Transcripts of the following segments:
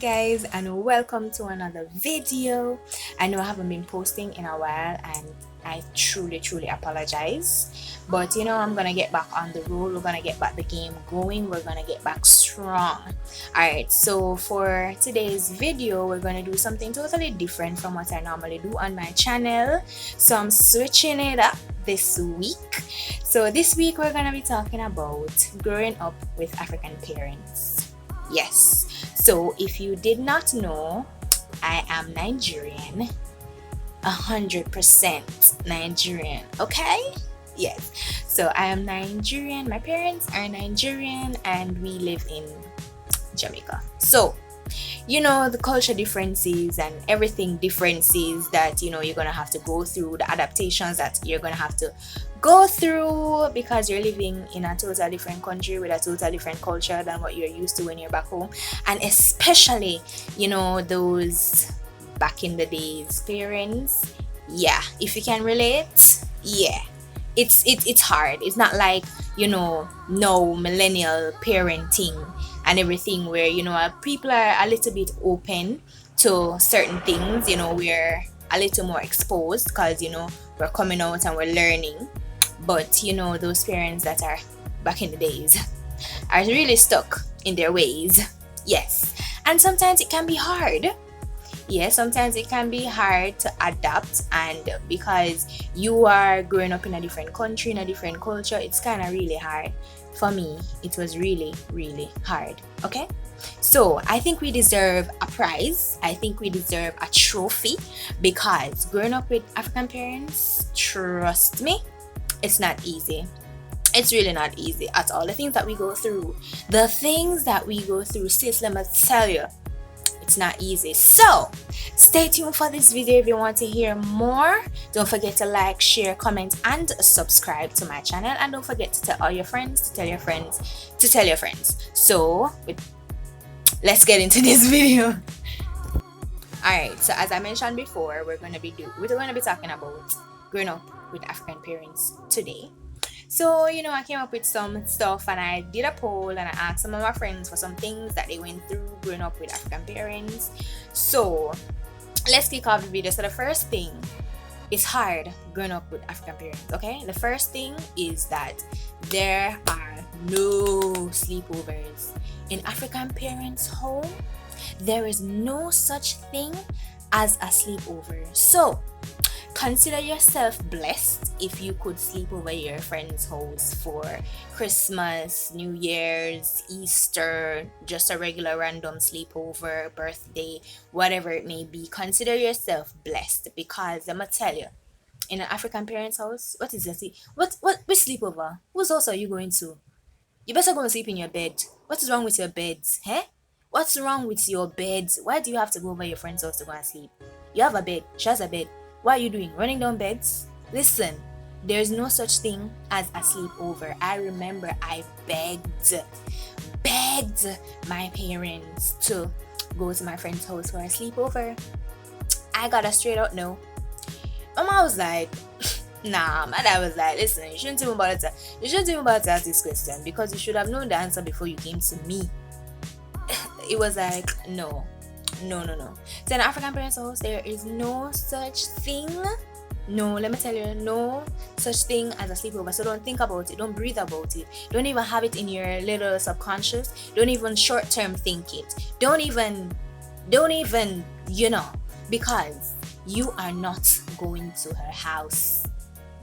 guys, and welcome to another video. I know I haven't been posting in a while and I truly apologize, but I'm gonna get back on the road. We're gonna get back the game going. We're gonna get back strong. Alright, so for today's video we're gonna do something totally different from what I normally do on my channel. So I'm switching it up this week. So this week we're gonna be talking about growing up with African parents. Yes, so if you did not know, I am Nigerian, 100% Nigerian. Okay, yes, so I am Nigerian, my parents are Nigerian, and we live in Jamaica. So the culture differences and everything differences that you're gonna have to go through, the adaptations that you're gonna have to go through because you're living in a totally different country with a totally different culture than what you're used to when you're back home. And especially those back in the days parents, yeah, if you can relate, yeah, it's hard. It's not like no millennial parenting and everything where people are a little bit open to certain things. We're a little more exposed because we're coming out and we're learning. But those parents that are back in the days are really stuck in their ways. Yes, and sometimes it can be hard. Yeah, sometimes it can be hard to adapt, and because you are growing up in a different country, in a different culture, it's kind of really hard. For me, it was really hard. Okay, so I think we deserve a prize. I think we deserve a trophy because growing up with African parents, trust me, it's not easy. It's really not easy at all. The things that we go through, sis, let me tell you, it's not easy. So stay tuned for this video if you want to hear more. Don't forget to like, share, comment, and subscribe to my channel, and don't forget to tell all your friends, to tell your friends, to tell your friends. So let's get into this video. Alright, so as I mentioned before, we're gonna be talking about growing up with African parents today. So I came up with some stuff and I did a poll and I asked some of my friends for some things that they went through growing up with African parents. So let's kick off the video. So the first thing, it's hard growing up with African parents. Okay, the first thing is that there are no sleepovers in African parents' home. There is no such thing as a sleepover. So consider yourself blessed if you could sleep over your friend's house for Christmas, New Year's, Easter, just a regular random sleepover, birthday, whatever it may be. Consider yourself blessed because I'm gonna tell you, in an African parent's house, what is it? What sleepover? Whose house are you going to? You better go and sleep in your bed. What is wrong with your beds? What's wrong with your beds? Why do you have to go over your friend's house to go and sleep? You have a bed. She has a bed. What are you doing? Running down beds? Listen, there's no such thing as a sleepover. I remember I begged my parents to go to my friend's house for a sleepover. I got a straight out no. My mom was like, nah. My dad was like, listen, you shouldn't even bother to ask this question because you should have known the answer before you came to me. It was like, no. So in African parents' house, there is no such thing. No, let me tell you, no such thing as a sleepover. So don't think about it. Don't breathe about it. Don't even have it in your little subconscious. Don't even short-term think it. Don't even, because you are not going to her house.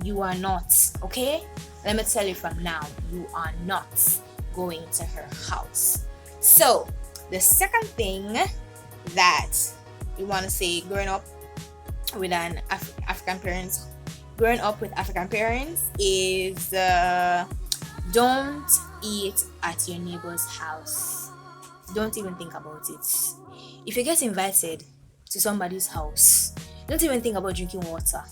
You are not, okay? Let me tell you from now, you are not going to her house. So the second thing that you want to say growing up with African parents is don't eat at your neighbor's house. Don't even think about it. If you get invited to somebody's house, don't even think about drinking water.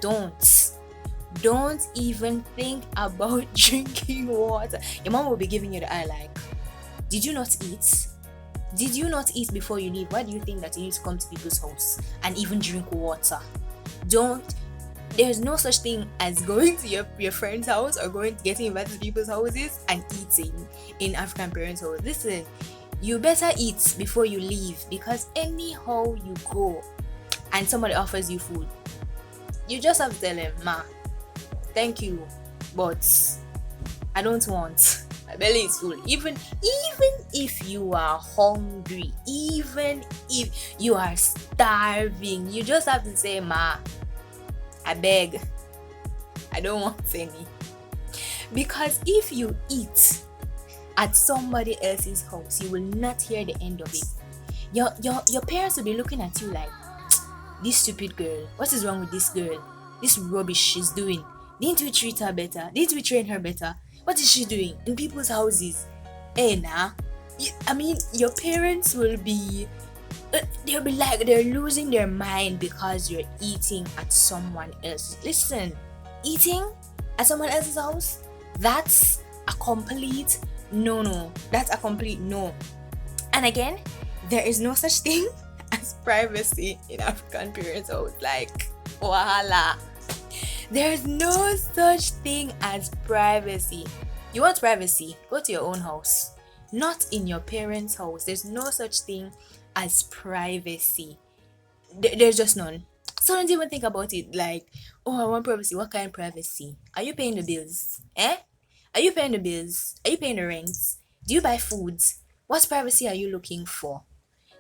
Don't even think about drinking water. Your mom will be giving you the eye like, did you not eat? Did you not eat before you leave? Why do you think that you need to come to people's house and even drink water? There's no such thing as going to your friend's house or getting invited to people's houses and eating in African parents' house. Listen, You better eat before you leave, because anyhow you go and somebody offers you food, you just have to tell them, ma, thank you, but I don't want. My belly is full. Even if you are hungry, even if you are starving, you just have to say, ma, I beg, I don't want any. Because if you eat at somebody else's house, you will not hear the end of it. Your parents will be looking at you like, this stupid girl, what is wrong with this girl? This rubbish she's doing. Didn't we treat her better? Didn't we train her better? What is she doing in people's houses? Hey, nah. I mean, your parents will be, they'll be like, they're losing their mind because you're eating at someone else. Listen, eating at someone else's house, that's a complete no. That's a complete no. And again, there is no such thing as privacy in African parents' house. Like, wahala. There's no such thing as privacy. You want privacy? Go to your own house, not in your parents' house. There's no such thing as privacy. There's just none. So don't even think about it like, oh, I want privacy. What kind of privacy? Are you paying the bills? Are you paying the bills? Are you paying the rents? Do you buy foods? What privacy are you looking for?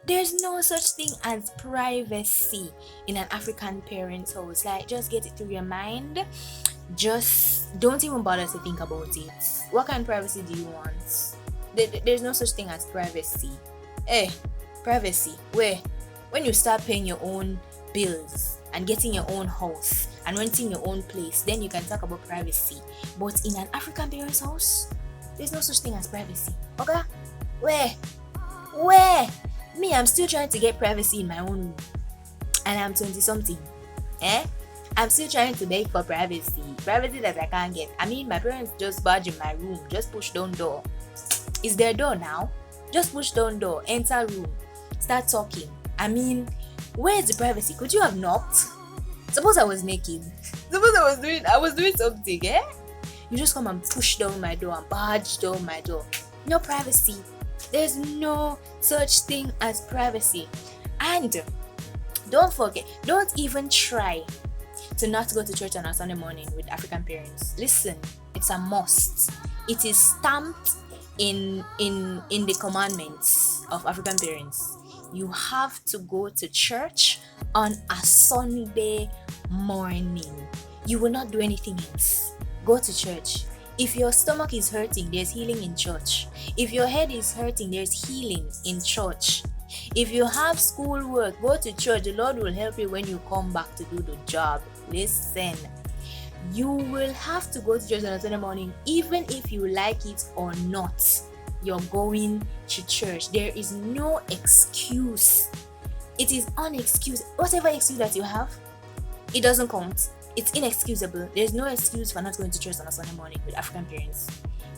There's no such thing as privacy in an African parent's house. Like, just get it through your mind. Just don't even bother to think about it. What kind of privacy do you want? There's no such thing as privacy. Privacy. Where? When you start paying your own bills and getting your own house and renting your own place, then you can talk about privacy. But in an African parent's house, there's no such thing as privacy. Okay? Where? Me, I'm still trying to get privacy in my own room. And I'm 20 something. I'm still trying to beg for privacy. Privacy that I can't get. I mean, my parents just barge in my room. Just push down door. Is their door now? Just push down door. Enter room. Start talking. I mean, where's the privacy? Could you have knocked? Suppose I was naked. Suppose I was doing something, You just come and push down my door and barge down my door. No privacy. There's no such thing as privacy. And don't forget, don't even try to not go to church on a Sunday morning with African parents. Listen, it's a must. It is stamped in the commandments of African parents. You have to go to church on a Sunday morning. You will not do anything else. Go to church. If your stomach is hurting, there's healing in church. If your head is hurting, there's healing in church. If you have schoolwork, go to church. The Lord will help you when you come back to do the job. Listen, you will have to go to church on a Sunday morning, even if you like it or not. You're going to church. There is no excuse. It is unexcused. Whatever excuse that you have, it doesn't count. It's inexcusable. There's no excuse for not going to church on a Sunday morning with African parents.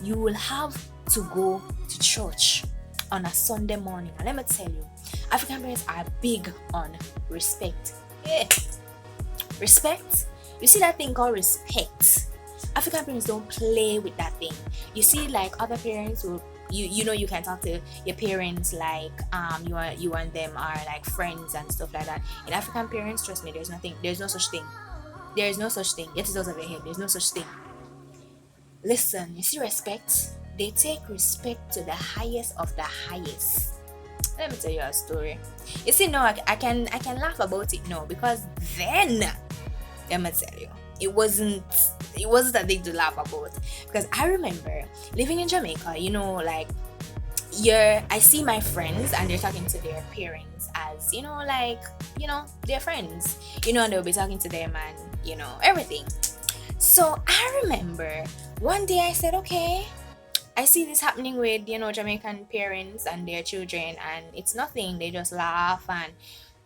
You will have to go to church on a Sunday morning. And let me tell you, African parents are big on respect. Respect? You see that thing called respect? African parents don't play with that thing. You see, like other parents will, you know, you can talk to your parents like you and them are like friends and stuff like that. In African parents, trust me, there's no such thing. There is no such thing. Get it out of your head. There's no such thing. Listen, you see respect? They take respect to the highest of the highest. Let me tell you a story. You see, no, I can laugh about it now, because then, let me tell you, it wasn't a thing to laugh about. Because I remember living in Jamaica, you know, like, I see my friends and they're talking to their parents as, you know, like, you know, they're friends, you know, and they'll be talking to them and, you know, everything. So I remember one day I said, okay, I see this happening with, you know, Jamaican parents and their children, and it's nothing. They just laugh and,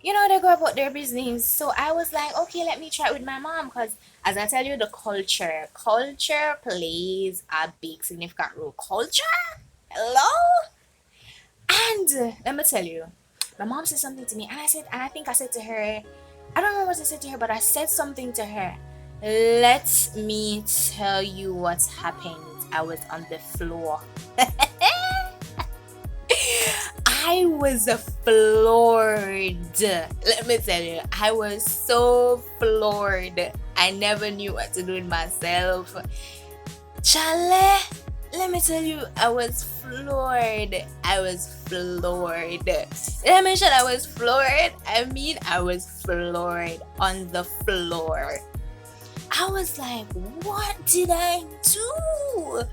you know, they go about their business. So I was like, okay, let me try it with my mom, because as I tell you, the culture plays a big significant role. Culture? Hello? And let me tell you, my mom said something to me, and I think I said to her, I don't know what I said to her, but I said something to her. Let me tell you what happened. I was on the floor. I was floored. Let me tell you, I was so floored. I never knew what to do with myself. Chale, let me tell you, I was floored. I was floored. Did I mention I was floored? I mean, I was floored on the floor. I was like, what did I do?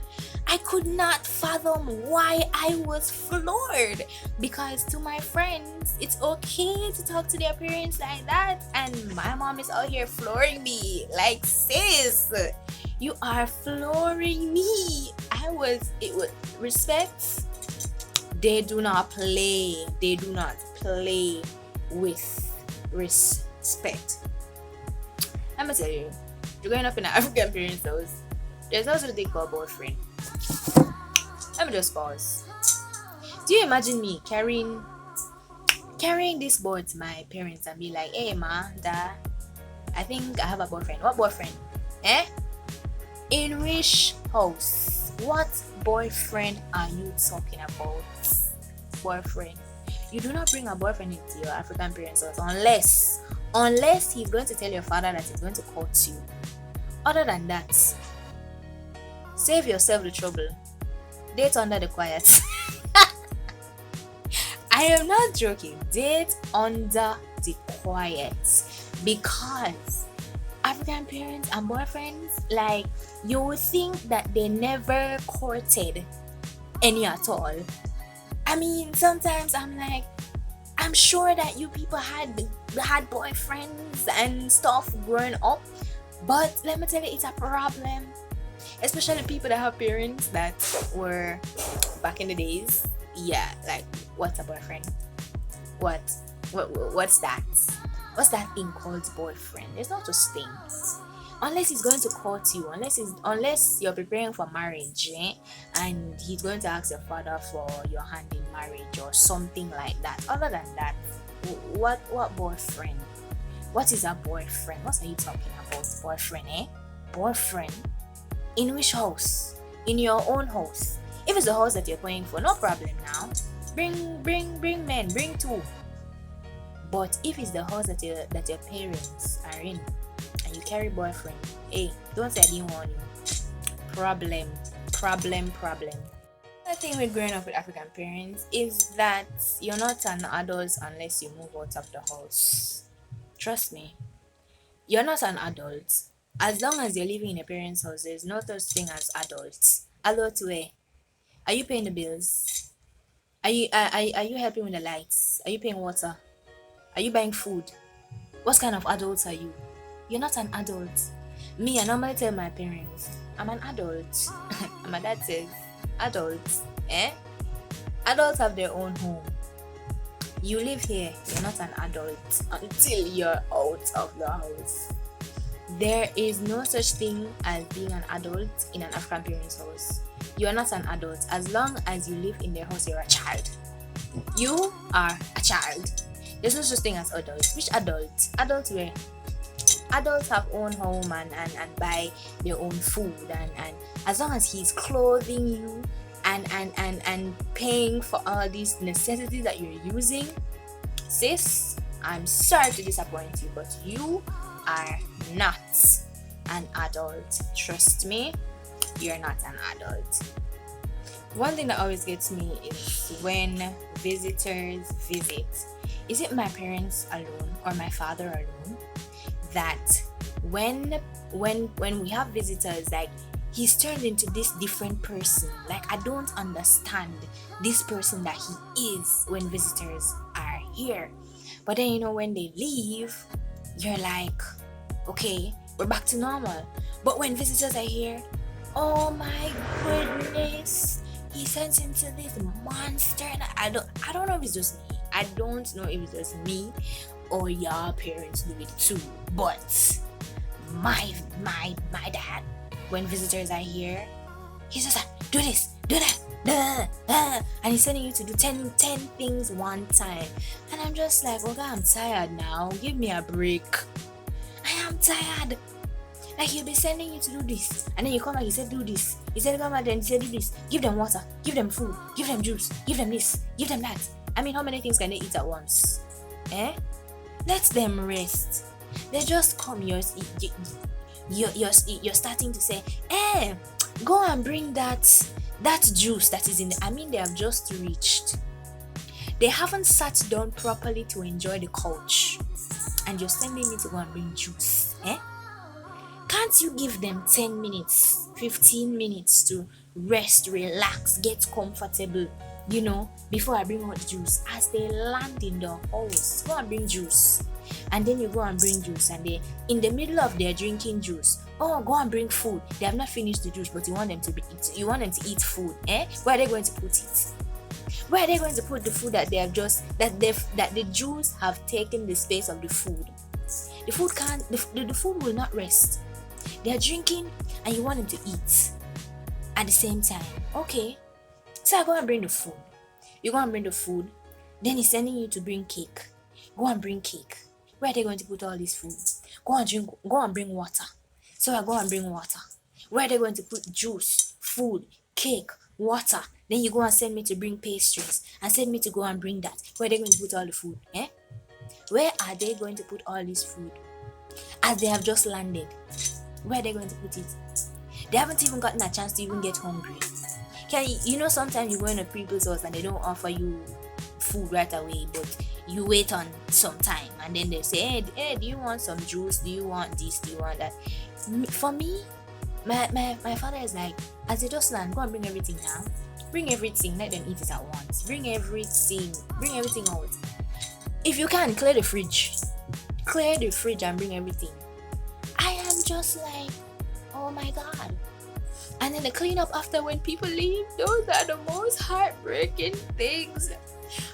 I could not fathom why I was floored, because to my friends, it's okay to talk to their parents like that, and my mom is out here flooring me. Like, sis, you are flooring me. It was respect. They do not play with respect. Let me tell you, you're growing up in an African parents' house, there's also what they call boyfriend. Let me just pause. Do you imagine me carrying this boy to my parents and be like, hey ma, dad, I think I have a boyfriend. What boyfriend? In which house? What boyfriend are you talking about? Boyfriend. You do not bring a boyfriend into your African parents' house unless he's going to tell your father that he's going to court you. Other than that, save yourself the trouble. Date under the quiet. I am not joking. Date under the quiet, because African parents and boyfriends, like, you would think that they never courted any at all. I mean, sometimes I'm like, I'm sure that you people had boyfriends and stuff growing up, but let me tell you, it's a problem. Especially people that have parents that were back in the days. Yeah, like, what's a boyfriend? What's that? What's that thing called boyfriend? There's not just things. Unless he's going to court you, unless you're preparing for marriage, and he's going to ask your father for your hand in marriage or something like that. Other than that, what boyfriend? What is a boyfriend? What are you talking about? Boyfriend, Boyfriend? In which house? In your own house. If it's the house that you're paying for, no problem now. Bring men, bring two. But if it's the house that your parents are in, and you carry boyfriend, hey, don't say I didn't warn you. Problem. The thing with growing up with African parents is that you're not an adult unless you move out of the house. Trust me. You're not an adult. As long as you're living in a parent's house, there's no such thing as adults. Adult way. Are you paying the bills? Are you helping with the lights? Are you paying water? Are you buying food? What kind of adults are you? You're not an adult. Me, I normally tell my parents, I'm an adult. And my dad says, adults, Adults have their own home. You live here, you're not an adult until you're out of the house. There is no such thing as being an adult in an African parent's house. You are not an adult. As long as you live in their house, you're a child. You are a child. There's no such thing as adults. Which adults? Adults where? Adults have own home and buy their own food, and as long as he's clothing you and paying for all these necessities that you're using, sis, I'm sorry to disappoint you, but you are not an adult. Trust me, you're not an adult. One thing that always gets me is when visitors visit. Is it my parents alone or my father alone that when we have visitors, like, he's turned into this different person? Like, I don't understand this person that he is when visitors are here. But then, when they leave, you're like, okay, we're back to normal. But when visitors are here, oh my goodness, he turns into this monster. And I don't know if it's just me. I don't know if it's just me or your parents do it too. But my dad, when visitors are here, he's just like, do this, do that, and he's telling you to do 10 things one time. And I'm just like, okay, I'm tired now. Give me a break. I am tired. Like, he'll be sending you to do this, and then you come back, he said do this. He said come back, then he said do this. Give them water, give them food, give them juice, give them this, give them that. I mean, how many things can they eat at once? Let them rest. They just come. You're starting to say, go and bring that juice that is in the, I mean, they have just reached. They haven't sat down properly to enjoy the couch, and you're sending me to go and bring juice. Can't you give them 10 minutes, 15 minutes to rest, relax, get comfortable, before I bring out juice? As they land in the house, go and bring juice. And then you go and bring juice, and they, in the middle of their drinking juice, go and bring food. They have not finished the juice, but you want them to eat food. Where are they going to put it? Where are they going to put the food that they have that the juice have taken the space of the food? The food can't. The food will not rest. They are drinking, and you want them to eat at the same time. Okay, so I go and bring the food. You go and bring the food. Then he's sending you to bring cake. Go and bring cake. Where are they going to put all this food? Go and bring water. So I go and bring water. Where are they going to put juice, food, cake, water? Then you go and send me to bring pastries and send me to go and bring that. Where are they going to put all the food? Where are they going to put all this food? As they have just landed, where are they going to put it? They haven't even gotten a chance to even get hungry. Sometimes you go in a people's house and they don't offer you food right away, but you wait on some time, and then they say, hey, do you want some juice? Do you want this? Do you want that? For me, my father is like, as they just land, go and bring everything now. Bring everything, let them eat it at once. Bring everything out. If you can, clear the fridge and bring everything. I am just like, oh my God. And then the cleanup after when people leave, those are the most heartbreaking things,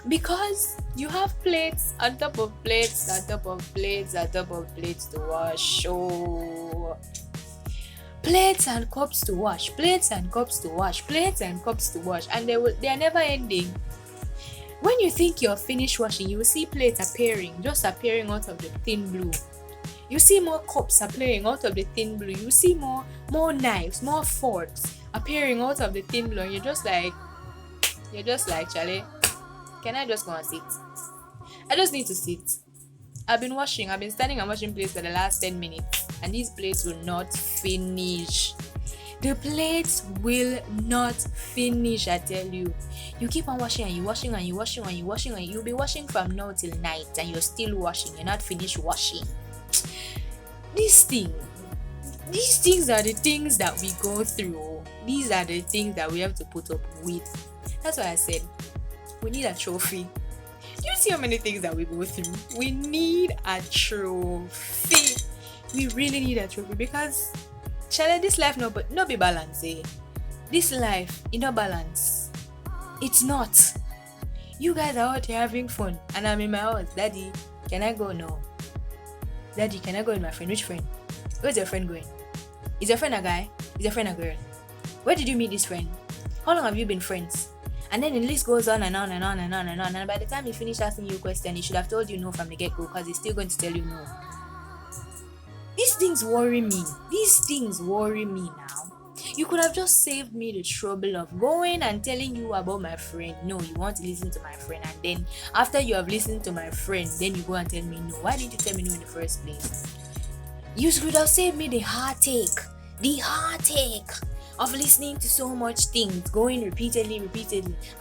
because you have plates on top of plates on top of plates on top of plates to wash. Plates and cups to wash, plates and cups to wash, plates and cups to wash, and they are never ending. When you think you're finished washing, you will see plates appearing out of the thin blue. You see more cups appearing out of the thin blue. You see more knives, more forks appearing out of the thin blue. And you're just like, Charlie, can I just go and sit? I just need to sit. I've been standing and washing plates for the last 10 minutes, and these plates will not finish. The plates will not finish, I tell you. You keep on washing and you're washing and you're washing and you're washing, and you'll be washing from now till night, and you're still washing. You're not finished washing. These things are the things that we go through. These are the things that we have to put up with. That's why I said we need a trophy. Do you see how many things that we go through? We need a trophy. We really need a trophy, because this life no be balance. This life no balance. It's not. You guys are out here having fun, and I'm in my house. Daddy, can I go now? Daddy, can I go with my friend? Which friend? Where's your friend going? Is your friend a guy? Is your friend a girl? Where did you meet this friend? How long have you been friends? And then the list goes on and on and on and on and on. And by the time he finished asking you a question, he should have told you no from the get-go, because he's still going to tell you no. These things worry me. Now. You could have just saved me the trouble of going and telling you about my friend. No, you want to listen to my friend, and then after you have listened to my friend, then you go and tell me no. Why didn't you tell me no in the first place? You could have saved me the heartache of listening to so much things, going repeatedly,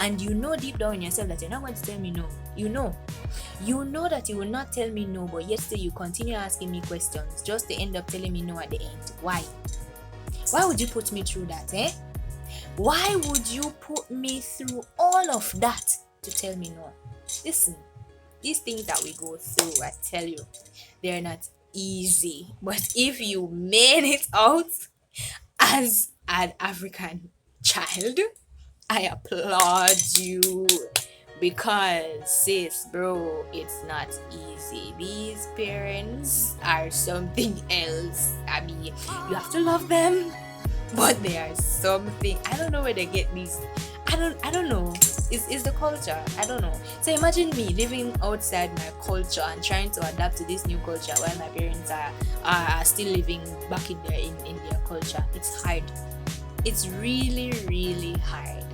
and you know deep down in yourself that you're not going to tell me no. You know that you will not tell me no, but yet still you continue asking me questions just to end up telling me no at the end. Why would you put me through that? Why would you put me through all of that to tell me no? Listen, these things that we go through, I tell you, they're not easy. But if you made it out as an African child, I applaud you, because sis, bro, it's not easy. These parents are something else. I mean, you have to love them, but they are something. I don't know where they get these. I don't know. It's the culture. I don't know. So imagine me living outside my culture and trying to adapt to this new culture while my parents are still living back in their culture. It's hard. It's really, really hard.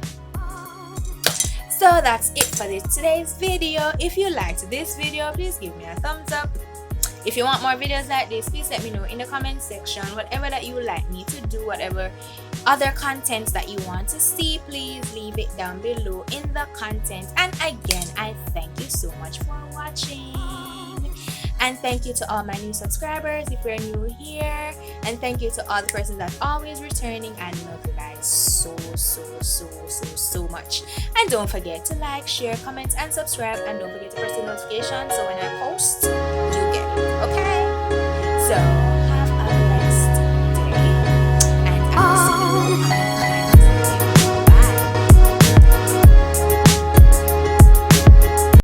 So that's it for today's video. If you liked this video, please give me a thumbs up. If you want more videos like this, please let me know in the comment section. Whatever that you would like me to do, whatever other content that you want to see, please leave it down below in the content. And again, I thank you so much for watching. And thank you to all my new subscribers if you're new here. And thank you to all the persons that's always returning. I love you guys so much. And don't forget to like, share, comment, and subscribe. And don't forget to press the notification so when I post, you get it. Okay? So have a blessed day. And I will see you